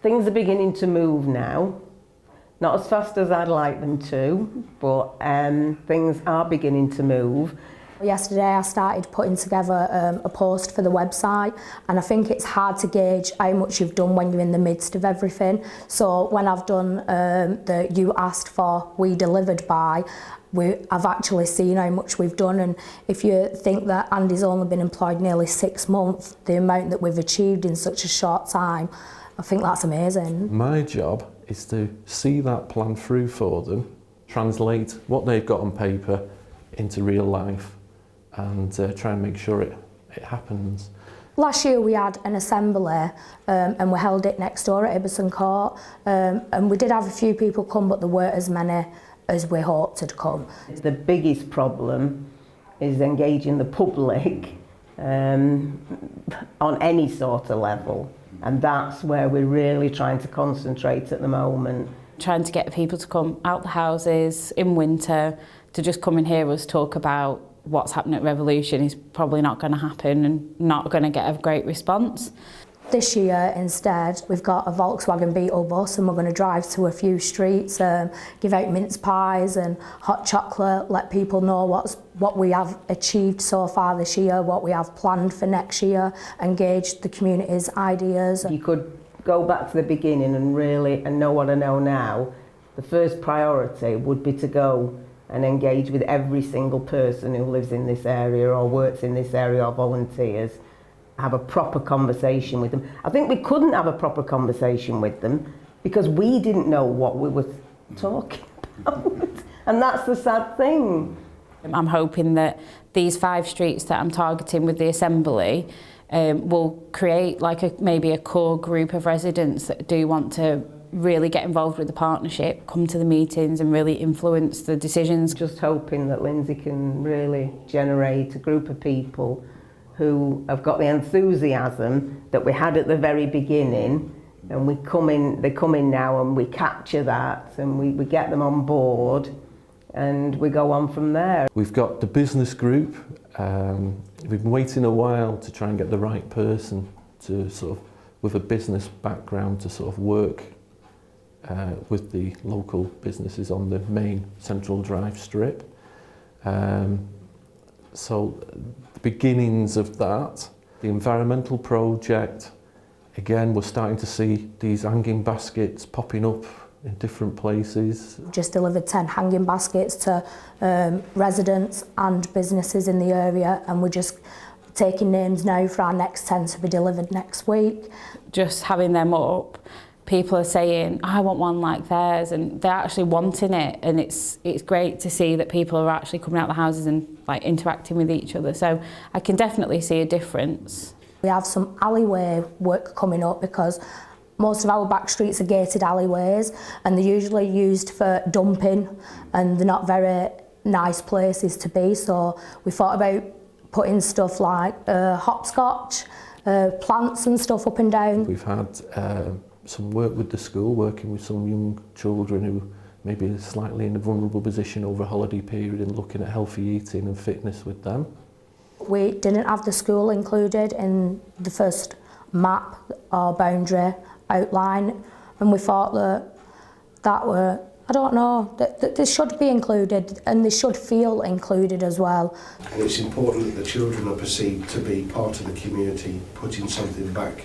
Things are beginning to move now. Not as fast as I'd like them to, but things are beginning to move. Yesterday I started putting together a post for the website, and I think it's hard to gauge how much you've done when you're in the midst of everything. So when I've done the you asked for, we delivered by, I've actually seen how much we've done, and if you think that Andy's only been employed nearly 6 months, the amount that we've achieved in such a short time, I think that's amazing. My job is to see that plan through for them, translate what they've got on paper into real life, and try and make sure it happens. Last year we had an assembly and we held it next door at Ibbotson Court, and we did have a few people come, but there weren't as many as we hoped had come. The biggest problem is engaging the public on any sort of level, and that's where we're really trying to concentrate at the moment. Trying to get people to come out the houses in winter to just come and hear us talk about what's happening at Revoelution is probably not going to happen and not going to get a great response. This year instead we've got a Volkswagen Beetle bus, and we're going to drive to a few streets, give out mince pies and hot chocolate, let people know what we have achieved so far this year, what we have planned for next year, engage the community's ideas. You could go back to the beginning and know what I know now. The first priority would be to go and engage with every single person who lives in this area or works in this area or volunteers, have a proper conversation with them. I think we couldn't have a proper conversation with them because we didn't know what we were talking about. And that's the sad thing. I'm hoping that these 5 streets that I'm targeting with the assembly will create maybe a core group of residents that do want to really get involved with the partnership, come to the meetings and really influence the decisions. Just hoping that Lindsay can really generate a group of people who have got the enthusiasm that we had at the very beginning, and they come in now and we capture that and we get them on board and we go on from there. We've got the business group. We've been waiting a while to try and get the right person to with a business background to work with the local businesses on the main Central Drive strip. So the beginnings of that, the environmental project, again we're starting to see these hanging baskets popping up in different places. Just delivered 10 hanging baskets to residents and businesses in the area, and we're just taking names now for our next 10 to be delivered next week. Just having them up, people are saying, I want one like theirs, and they're actually wanting it, and it's great to see that people are actually coming out the houses and interacting with each other. So I can definitely see a difference. We have some alleyway work coming up because most of our back streets are gated alleyways, and they're usually used for dumping, and they're not very nice places to be. So we thought about putting stuff like hopscotch, plants and stuff up and down. We've had some work with the school, working with some young children who maybe are slightly in a vulnerable position over a holiday period, and looking at healthy eating and fitness with them. We didn't have the school included in the first map or boundary outline, and we thought that were, I don't know, that they should be included, and they should feel included as well. And it's important that the children are perceived to be part of the community, putting something back.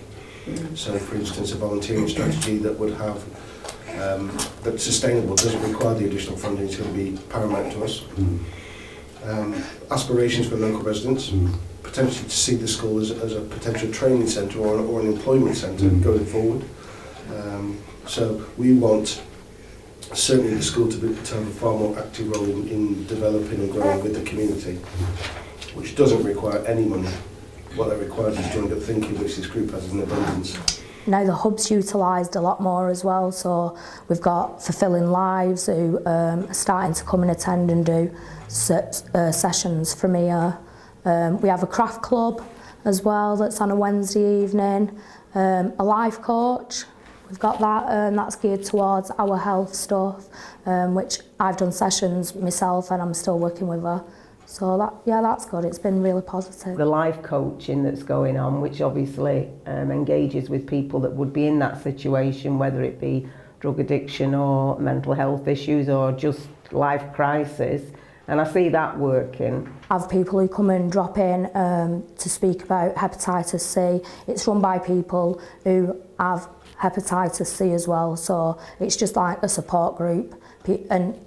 So, for instance, a volunteering strategy that would have that's sustainable, doesn't require the additional funding, is going to be paramount to us. Aspirations for local residents, potentially to see the school as a potential training centre or an employment centre going forward. So we want certainly the school to have a far more active role in developing and growing with the community, which doesn't require any money. What it requires is joined up thinking, which this group has in abundance. Now the hub's utilised a lot more as well, so we've got Fulfilling Lives who are starting to come and attend and do sessions from here. We have a craft club as well that's on a Wednesday evening, a life coach. We've got that, and that's geared towards our health stuff, which I've done sessions myself and I'm still working with her So that's good. It's been really positive. The life coaching that's going on, which obviously engages with people that would be in that situation, whether it be drug addiction or mental health issues or just life crisis, and I see that working. I have people who come and drop in to speak about hepatitis C. It's run by people who have hepatitis C as well, so it's just like a support group. And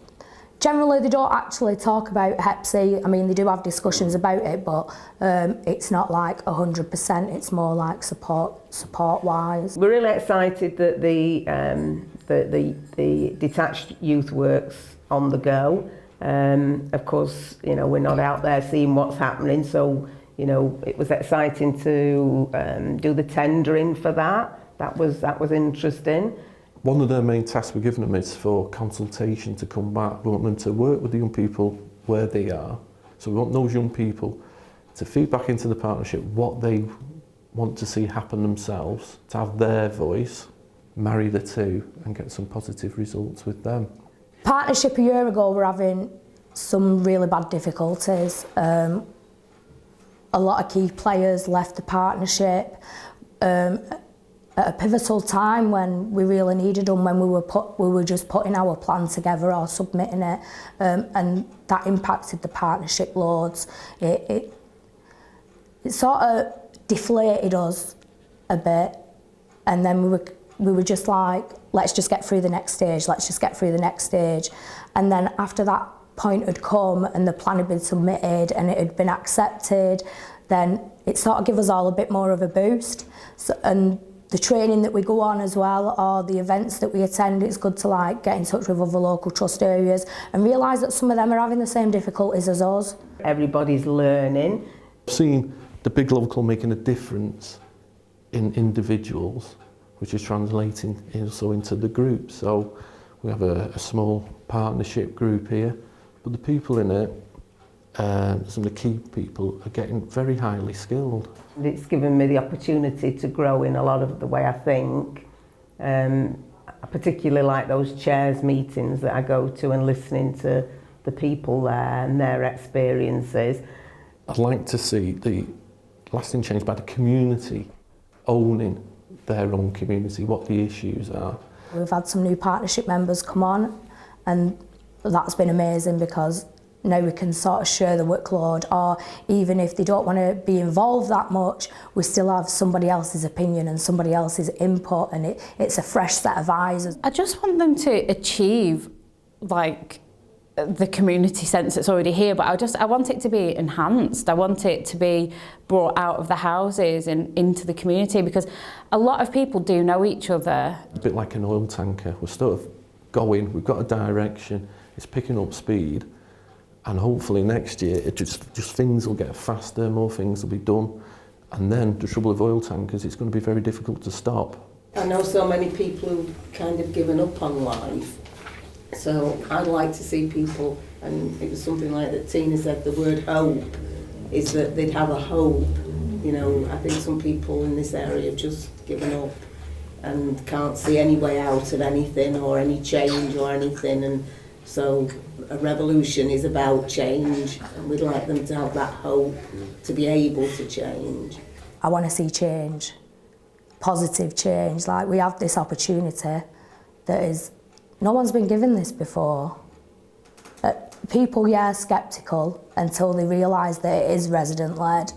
generally they don't actually talk about Hep C. I mean, they do have discussions about it, but it's not like 100%. It's more like support-wise. We're really excited that the detached youth work's on the go. Of course, you know, we're not out there seeing what's happening, so you know, it was exciting to do the tendering for that. That was interesting. One of their main tasks we're giving them is for consultation to come back. We want them to work with the young people where they are. So we want those young people to feed back into the partnership what they want to see happen themselves, to have their voice, marry the two and get some positive results with them. Partnership a year ago were having some really bad difficulties. A lot of key players left the partnership at a pivotal time when we really needed them, when we were just putting our plan together or submitting it, and that impacted the partnership loads. It sort of deflated us a bit, and then we were just like, let's just get through the next stage. And then after that point had come and the plan had been submitted and it had been accepted, then it sort of gave us all a bit more of a boost. So, and the training that we go on as well, or the events that we attend, it's good to like get in touch with other local trust areas and realise that some of them are having the same difficulties as us. Everybody's learning. Seeing the big local making a difference in individuals, which is translating also into the group. So we have a small partnership group here, but the people in it, some of the key people are getting very highly skilled. It's given me the opportunity to grow in a lot of the way I think. I particularly like those chairs meetings that I go to and listening to the people there and their experiences. I'd like to see the lasting change by the community owning their own community, what the issues are. We've had some new partnership members come on, and that's been amazing because now we can sort of share the workload, or even if they don't want to be involved that much, we still have somebody else's opinion and somebody else's input, and it's a fresh set of eyes. I just want them to achieve like the community sense that's already here, but I want it to be enhanced. I want it to be brought out of the houses and into the community, because a lot of people do know each other. A bit like an oil tanker, we're sort of going, we've got a direction, it's picking up speed, and hopefully next year it just things will get faster, more things will be done, and then the trouble with oil tankers, it's going to be very difficult to stop. I know so many people who've kind of given up on life. So I'd like to see people, and it was something like that Tina said, the word hope, is that they'd have a hope. You know, I think some people in this area have just given up and can't see any way out of anything or any change or anything, and so a revolution is about change, and we'd like them to have that hope to be able to change. I want to see change, positive change. Like, we have this opportunity that is, no one's been given this before. People, yeah, sceptical until they realise that it is resident-led.